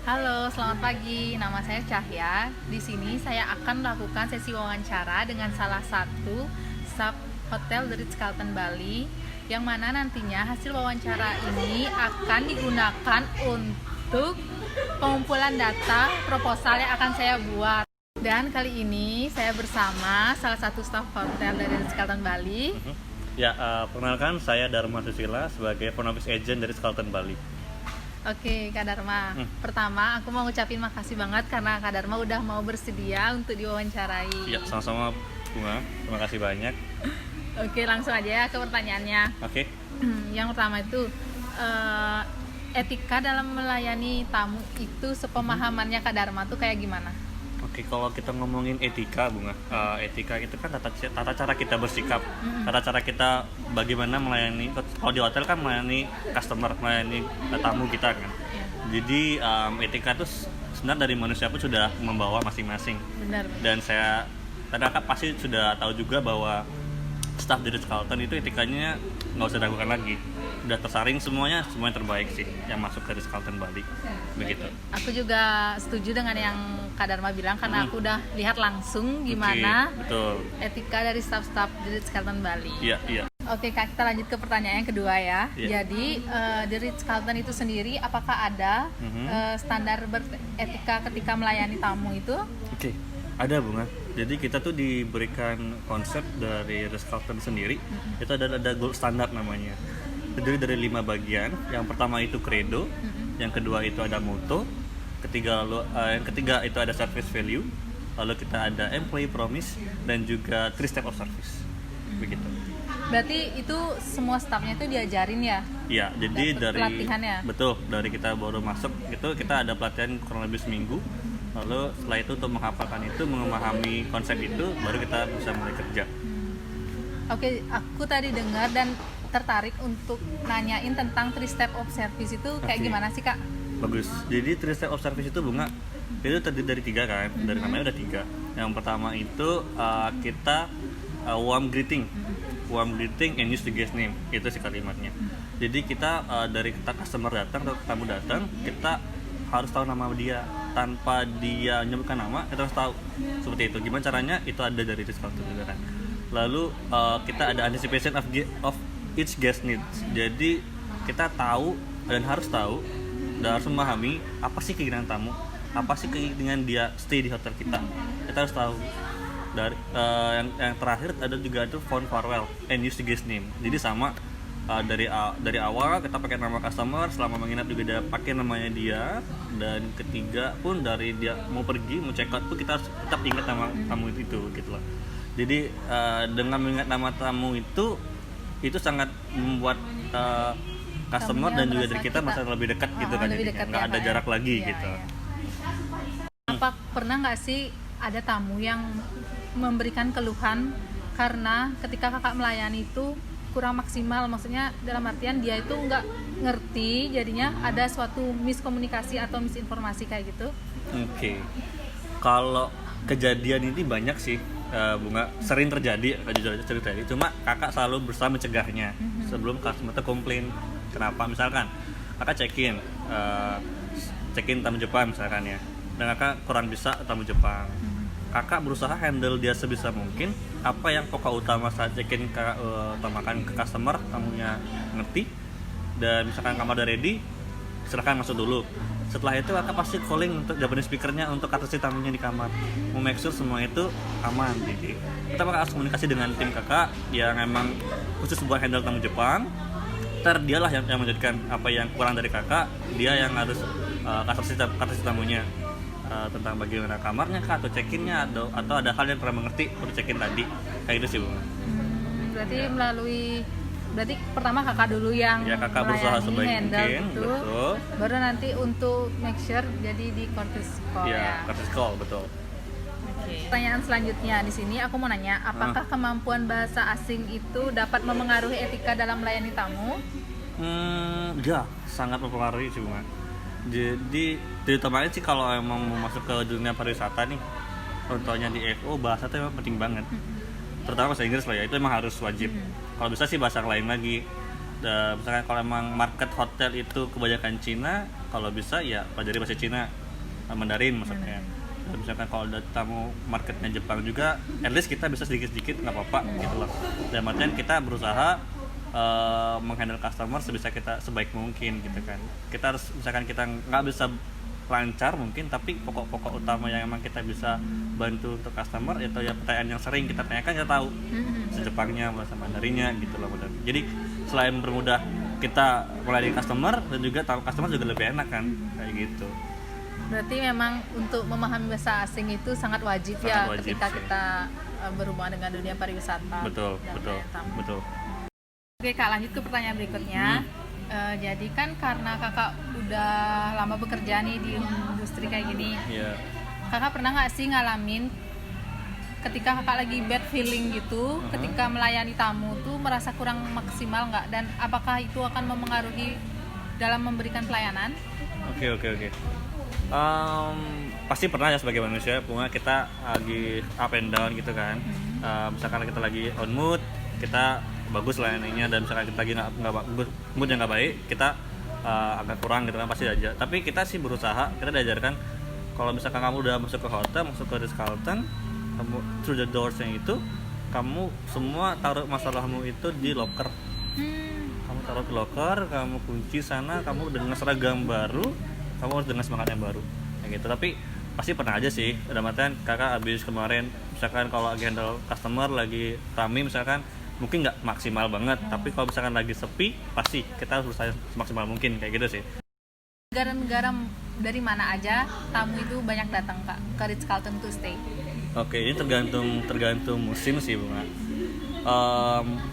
Halo, selamat pagi. Nama saya Cahya. Di sini saya akan melakukan sesi wawancara dengan salah satu staf hotel The Ritz-Carlton Bali, yang mana nantinya hasil wawancara ini akan digunakan untuk pengumpulan data proposal yang akan saya buat. Dan kali ini saya bersama salah satu staf hotel dari Ritz-Carlton Bali. Ya, perkenalkan saya Dharma Susila sebagai front office agent dari Ritz-Carlton Bali. Oke, Kak Dharma. Pertama, aku mau ngucapin makasih banget karena Kak Dharma udah mau bersedia untuk diwawancarai. Ya, sama-sama Bunga. Terima kasih banyak. Oke, langsung aja ya ke pertanyaannya. Oke. Yang pertama itu, etika dalam melayani tamu itu sepemahamannya Kak Dharma tuh kayak gimana? Oke, kalau kita ngomongin etika, Bunga, etika itu kan tata cara kita bersikap, tata cara kita bagaimana melayani. Kalau di hotel kan melayani customer, melayani tamu kita kan. Jadi etika itu sebenarnya dari manusia pun sudah membawa masing-masing. Benar. Dan kakak pasti sudah tahu juga bahwa staff dari Ritz-Carlton itu etikanya nggak usah diragukan lagi. Udah tersaring semuanya terbaik sih yang masuk ke Ritz-Carlton Bali. Begitu. Aku juga setuju dengan yang Kak Dharma bilang karena aku udah lihat langsung gimana betul. etika dari staf-staf The Ritz-Carlton Bali. Iya. Oke Kak, kita lanjut ke pertanyaan yang kedua ya. Iya. Jadi The Ritz-Carlton itu sendiri apakah ada standar beretika ketika melayani tamu itu? Oke, ada Bunga. Jadi kita tuh diberikan konsep dari Ritz-Carlton sendiri. Itu ada gold standar namanya. Terdiri dari 5 bagian. Yang pertama itu credo, yang kedua itu ada motto, yang ketiga itu ada service value, lalu kita ada employee promise, dan juga 3 step of service. Begitu. Berarti itu semua stafnya itu diajarin ya? Iya, jadi dari pelatihan ya? Betul, dari kita baru masuk itu kita ada pelatihan kurang lebih seminggu. Lalu setelah itu untuk menghafalkan itu, memahami konsep itu, baru kita bisa mulai kerja. Oke, aku tadi dengar dan tertarik untuk nanyain tentang 3 step of service itu kayak gimana sih Kak? Bagus. Jadi 3 step of service itu Bunga, itu terdiri dari 3 kan, dari namanya udah 3. Yang pertama itu kita warm greeting and use the guest name, itu sih kalimatnya. Jadi kita dari kita customer datang atau tamu datang, kita harus tahu nama dia. Tanpa dia menyebutkan nama, kita harus tahu seperti itu. Gimana caranya? Itu ada dari Ritz-Carlton juga kan. Lalu kita ada anticipation of each guest needs. Jadi kita tahu dan harus memahami apa sih keinginan tamu, apa sih keinginan dia stay di hotel kita. Kita harus tahu. Dari yang terakhir ada juga itu phone farewell and use the guest name. Jadi sama dari awal kita pakai nama customer, selama menginap juga dia pakai namanya dia, dan ketiga pun dari dia mau pergi mau check out pun kita harus tetap ingat nama tamu itu gitu loh. Jadi dengan mengingat nama tamu itu sangat membuat customer dan juga dari kita merasa lebih dekat gitu kan, nggak ada jarak lagi gitu. Apa pernah nggak sih ada tamu yang memberikan keluhan karena ketika kakak melayani itu kurang maksimal, maksudnya dalam artian dia itu nggak ngerti, jadinya ada suatu miskomunikasi atau misinformasi kayak gitu? Oke. Kalau kejadian ini banyak sih, Bunga, sering terjadi. Cuma kakak selalu berusaha mencegahnya sebelum customer itu komplain. Kenapa? Misalkan kakak check-in tamu Jepang misalkan ya, dan kakak kurang bisa tamu Jepang. Kakak berusaha handle dia sebisa mungkin. Apa yang pokok utama saat check-in kakak utamakan ke customer, tamunya ngerti, dan misalkan kamar udah ready, silahkan masuk dulu. Setelah itu kakak pasti calling untuk Japanese speakernya untuk atasi tamunya di kamar, mau make sure semua itu aman. Jadi kita harus komunikasi dengan tim kakak yang emang khusus buat handle tamu Jepang. Ntar dialah yang menjadikan apa yang kurang dari kakak, dia yang harus atasi tamunya. Tentang bagaimana kamarnya kah, atau check-innya, atau ada hal yang kurang mengerti untuk check-in tadi, kayak gitu sih Bu. Berarti pertama kakak dulu yang kakak berusaha sebaik handle mungkin, gitu, betul. Baru nanti untuk make sure jadi di courtesy call ya. Courtesy call, betul. Pertanyaan selanjutnya di sini aku mau nanya, apakah kemampuan bahasa asing itu dapat memengaruhi etika dalam melayani tamu? Ya, sangat mempengaruhi sih Bunga. Jadi terutamanya sih kalau emang mau masuk ke dunia pariwisata nih, contohnya di FO, bahasa itu memang penting banget. Terutama bahasa Inggris lah ya, itu emang harus wajib. Kalau bisa sih bahasa lain lagi. Misalkan kalau emang market hotel itu kebanyakan Cina, kalau bisa ya pelajari bahasa Cina, Mandarin maksudnya. Dan misalkan kalau ada tamu marketnya Jepang juga, at least kita bisa sedikit-sedikit nggak apa-apa gitu loh. Dan artian kita berusaha menghandle customer sebaik mungkin gitu kan. Kita harus, misalkan kita nggak bisa lancar mungkin, tapi pokok-pokok utama yang emang kita bisa bantu untuk customer atau ya pertanyaan yang sering kita tanyakan, kita tahu sejepangnya bahasa Mandarinnya gitu loh. Jadi selain bermudah kita melayani customer, dan juga tahu customer juga lebih enak kan, kayak gitu. Berarti memang untuk memahami bahasa asing itu sangat wajib ketika sih. kita berhubungan dengan dunia pariwisata. Betul. Oke Kak, lanjut ke pertanyaan berikutnya. Jadi kan karena kakak udah lama bekerja nih di industri kayak gini, kakak pernah nggak sih ngalamin ketika kakak lagi bad feeling gitu, ketika melayani tamu tuh merasa kurang maksimal nggak, dan apakah itu akan memengaruhi dalam memberikan pelayanan? Oke. Pasti pernah ya, sebagai manusia bunga, kita lagi up and down gitu kan. Misalkan kita lagi on mood, kita bagus layaninya, dan misalkan kita lagi nggak bagus, mood yang nggak baik, kita agak kurang gitu kan, pasti aja. Tapi kita sih berusaha, kita diajarkan kalau misalkan kamu udah masuk ke hotel, masuk ke Ritz-Carlton, kamu through the doors-nya itu, kamu semua taruh masalahmu itu di locker. Kamu taruh di locker, kamu kunci sana, kamu dengan seragam baru, kamu harus dengan semangat yang baru kayak gitu. Tapi pasti pernah aja sih, ada matan kakak abis kemarin, misalkan kalau lagi handle customer lagi rame misalkan, mungkin nggak maksimal banget, tapi kalau misalkan lagi sepi, pasti kita harus berusaha semaksimal mungkin kayak gitu sih. Negara-negara dari mana aja tamu itu banyak datang Kak ke Ritz-Carlton to stay? Oke, ini tergantung musim sih bunga.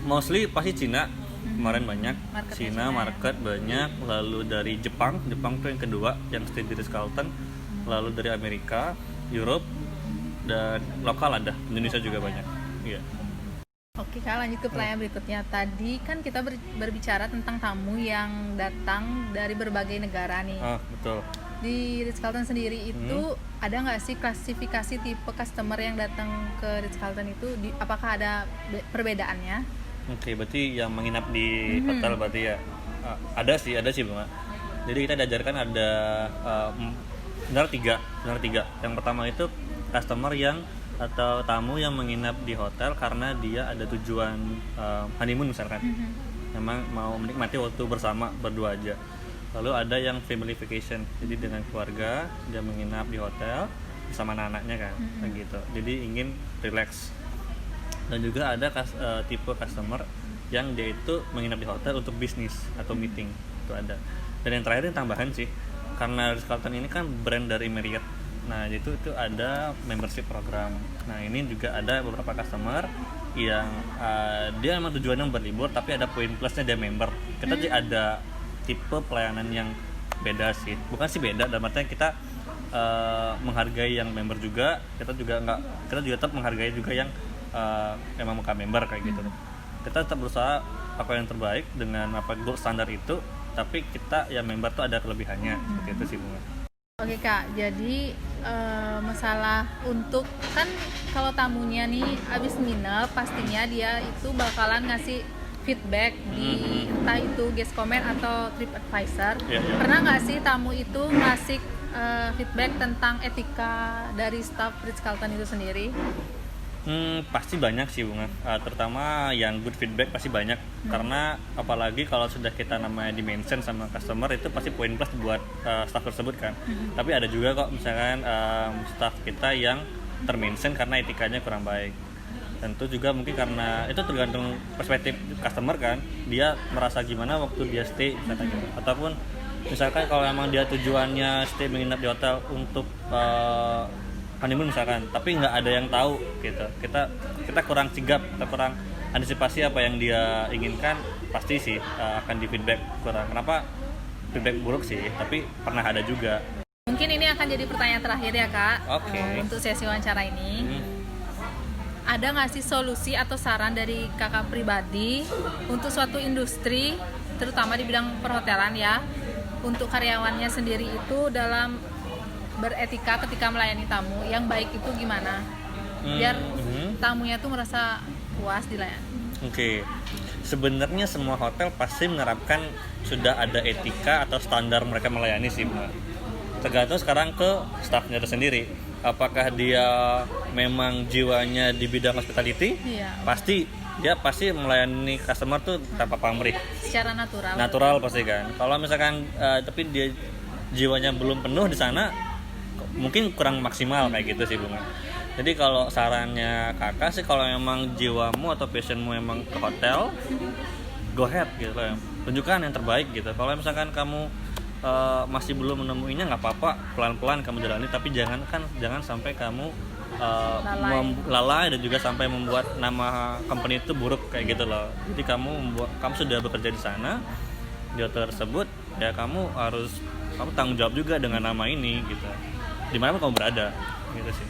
Mostly pasti Cina, kemarin banyak. Cina market banyak, lalu dari Jepang tuh yang kedua yang stay di Ritz-Carlton, lalu dari Amerika, Europe, dan lokal ada, Indonesia juga banyak. Iya. Oke Kak, lanjut ke pertanyaan berikutnya. Tadi kan kita berbicara tentang tamu yang datang dari berbagai negara nih. Betul. Di Ritz-Carlton sendiri itu ada nggak sih klasifikasi tipe customer yang datang ke Ritz-Carlton itu? Apakah ada perbedaannya? Oke, berarti yang menginap di hotel berarti ya ada sih bunga. Jadi kita diajarkan ada benar tiga. Yang pertama itu customer atau tamu yang menginap di hotel karena dia ada tujuan honeymoon misalkan, memang mau menikmati waktu bersama berdua aja. Lalu ada yang family vacation, jadi dengan keluarga dia menginap di hotel bersama anak-anaknya kan, gitu. Jadi ingin relax. Dan juga ada tipe customer yang dia itu menginap di hotel untuk bisnis atau meeting, itu ada. Dan yang terakhir yang tambahan sih, karena Ritz-Carlton ini kan brand dari Marriott. Nah itu ada membership program. Nah ini juga ada beberapa customer yang dia memang tujuannya berlibur, tapi ada poin plusnya dia member. Kita ada tipe pelayanan yang beda sih, bukan sih beda, dalam artinya kita menghargai yang member juga, kita juga tetap menghargai juga yang memang bukan member kayak gitu. Kita tetap berusaha apa yang terbaik dengan gold standar itu, tapi kita yang member tuh ada kelebihannya, seperti itu sih bunga. Oke Kak, jadi masalah untuk kan kalau tamunya nih abis nginep, pastinya dia itu bakalan ngasih feedback di entah itu guest comment atau TripAdvisor. Pernah nggak sih tamu itu ngasih feedback tentang etika dari staff Ritz-Carlton itu sendiri? Pasti banyak sih bunga, terutama yang good feedback pasti banyak, karena apalagi kalau sudah kita namanya di-mention sama customer, itu pasti poin plus buat staff tersebut kan. Tapi ada juga kok misalkan staff kita yang ter-mention karena etikanya kurang baik. Tentu juga mungkin karena itu tergantung perspektif customer kan, dia merasa gimana waktu dia stay misalkan gitu. Ataupun misalkan kalau emang dia tujuannya stay menginap di hotel untuk honeymoon misalkan, tapi nggak ada yang tahu gitu, kita kurang sigap, kita kurang antisipasi apa yang dia inginkan, pasti sih akan di feedback kurang. Kenapa feedback buruk sih, tapi pernah ada juga. Mungkin ini akan jadi pertanyaan terakhir ya Kak. Untuk sesi wawancara ini, ada nggak sih solusi atau saran dari kakak pribadi untuk suatu industri, terutama di bidang perhotelan ya, untuk karyawannya sendiri itu dalam beretika ketika melayani tamu yang baik itu gimana? Biar tamunya tuh merasa puas dilayani. Oke. sebenarnya semua hotel pasti menerapkan sudah ada etika atau standar mereka melayani sih Mbak. Tergantung sekarang ke staffnya itu sendiri. Apakah dia memang jiwanya di bidang hospitality? Iya. Dia pasti melayani customer tuh tanpa pamrih. Secara natural. Natural pasti kan. Kalau misalkan tapi dia jiwanya belum penuh di sana, mungkin kurang maksimal kayak gitu sih Bunga. Jadi kalau sarannya kakak sih, kalau memang jiwamu atau passionmu emang ke hotel, go ahead gitu ya. Tunjukkan yang terbaik gitu. Kalau misalkan kamu masih belum menemuinya, nggak apa-apa, pelan-pelan kamu jalani, tapi jangan sampai kamu lalai dan juga sampai membuat nama company itu buruk kayak gitu loh. Jadi kamu sudah bekerja di sana, di hotel tersebut, ya kamu tanggung jawab juga dengan nama ini gitu. Dimanapun kamu berada gitu sih.